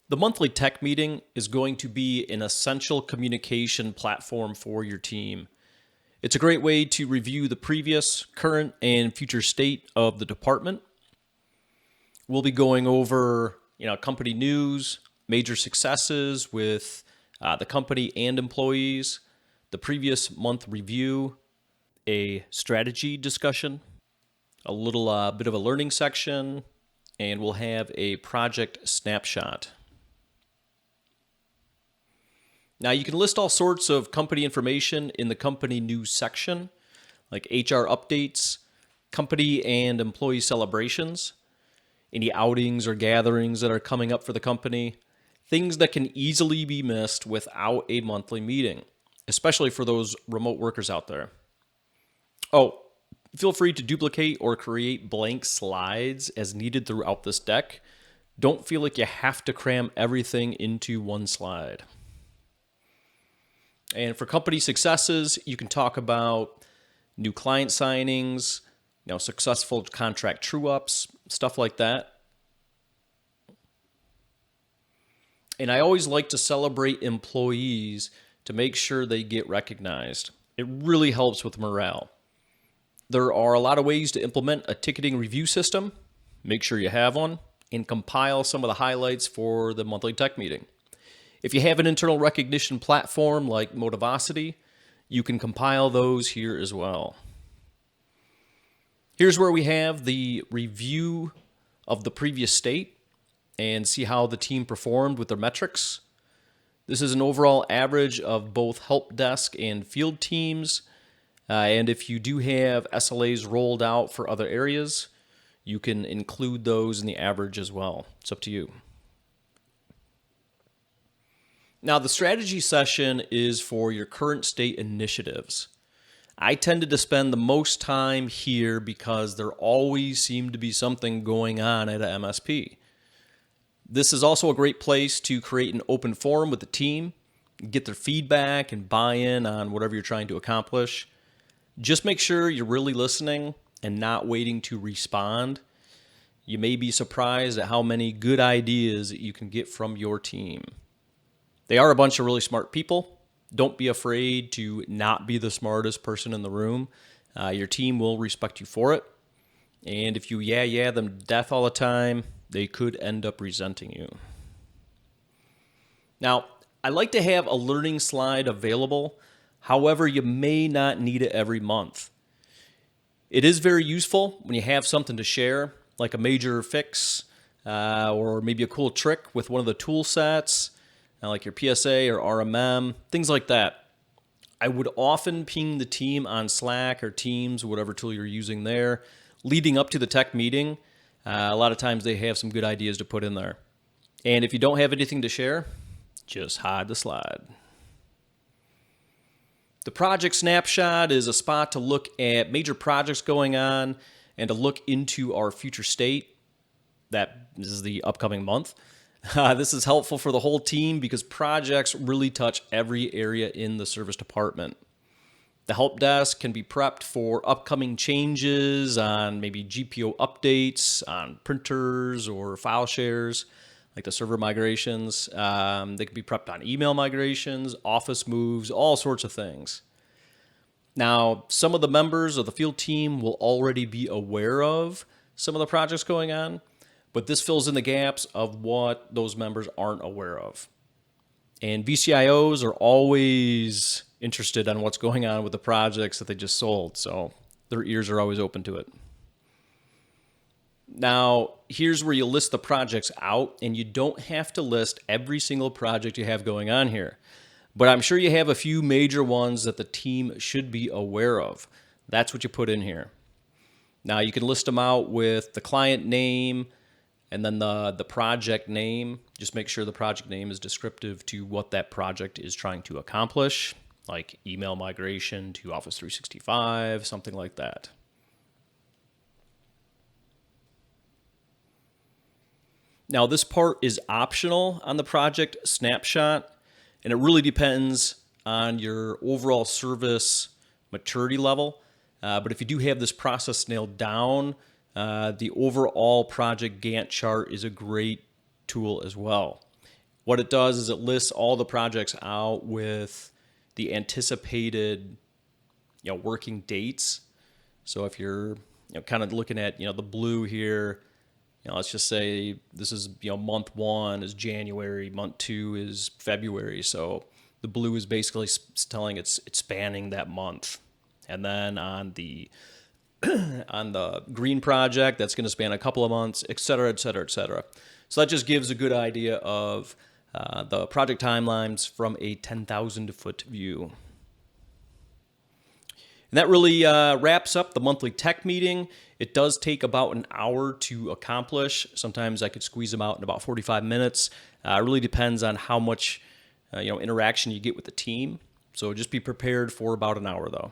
The monthly tech meeting is going to be an essential communication platform for your team. It's a great way to review the previous, current, and future state of the department. We'll be going over, company news, major successes with the company and employees, the previous month review, a strategy discussion, a little bit of a learning section, and we'll have a project snapshot. Now, you can list all sorts of company information in the company news section, like HR updates, company and employee celebrations, any outings or gatherings that are coming up for the company, things that can easily be missed without a monthly meeting, especially for those remote workers out there. Oh, feel free to duplicate or create blank slides as needed throughout this deck. Don't feel like you have to cram everything into one slide. And for company successes, you can talk about new client signings, successful contract true-ups, stuff like that. And I always like to celebrate employees to make sure they get recognized. It really helps with morale. There are a lot of ways to implement a ticketing review system. Make sure you have one and compile some of the highlights for the monthly tech meeting. If you have an internal recognition platform like Motivosity, you can compile those here as well. Here's where we have the review of the previous state and see how the team performed with their metrics. This is an overall average of both help desk and field teams. And if you do have SLAs rolled out for other areas, you can include those in the average as well. It's up to you. Now, the strategy session is for your current state initiatives. I tended to spend the most time here because there always seemed to be something going on at a MSP. This is also a great place to create an open forum with the team, get their feedback and buy-in on whatever you're trying to accomplish. Just make sure you're really listening and not waiting to respond. You may be surprised at how many good ideas that you can get from your team. They are a bunch of really smart people. Don't be afraid to not be the smartest person in the room. Your team will respect you for it. And if you yeah them to death all the time, they could end up resenting you. Now, I like to have a learning slide available. However, you may not need it every month. It is very useful when you have something to share, like a major fix or maybe a cool trick with one of the tool sets, like your PSA or RMM, things like that. I would often ping the team on Slack or Teams, whatever tool you're using there, leading up to the tech meeting. A lot of times they have some good ideas to put in there. And if you don't have anything to share, just hide the slide. The project snapshot is a spot to look at major projects going on and to look into our future state. This is the upcoming month. This is helpful for the whole team because projects really touch every area in the service department. The help desk can be prepped for upcoming changes on maybe GPO updates on printers or file shares, like the server migrations. They can be prepped on email migrations, office moves, all sorts of things. Now, some of the members of the field team will already be aware of some of the projects going on, but this fills in the gaps of what those members aren't aware of. And VCIOs are always interested on what's going on with the projects that they just sold, so their ears are always open to it. Now, here's where you list the projects out, and you don't have to list every single project you have going on here. But I'm sure you have a few major ones that the team should be aware of. That's what you put in here. Now, you can list them out with the client name and then the project name. Just make sure the project name is descriptive to what that project is trying to accomplish, like email migration to Office 365, something like that. Now, this part is optional on the project snapshot, and it really depends on your overall service maturity level. But if you do have this process nailed down, the overall project Gantt chart is a great tool as well. What it does is it lists all the projects out with the anticipated, working dates. So if you're, kind of looking at, the blue here, let's just say this is, month 1 is January, month 2 is February. So the blue is basically telling it's spanning that month. And then on the on the green project, that's going to span a couple of months, et cetera, et cetera, et cetera. So that just gives a good idea of the project timelines from a 10,000 foot view. And that really wraps up the monthly tech meeting. It does take about an hour to accomplish. Sometimes I could squeeze them out in about 45 minutes. It really depends on how much interaction you get with the team. So just be prepared for about an hour though.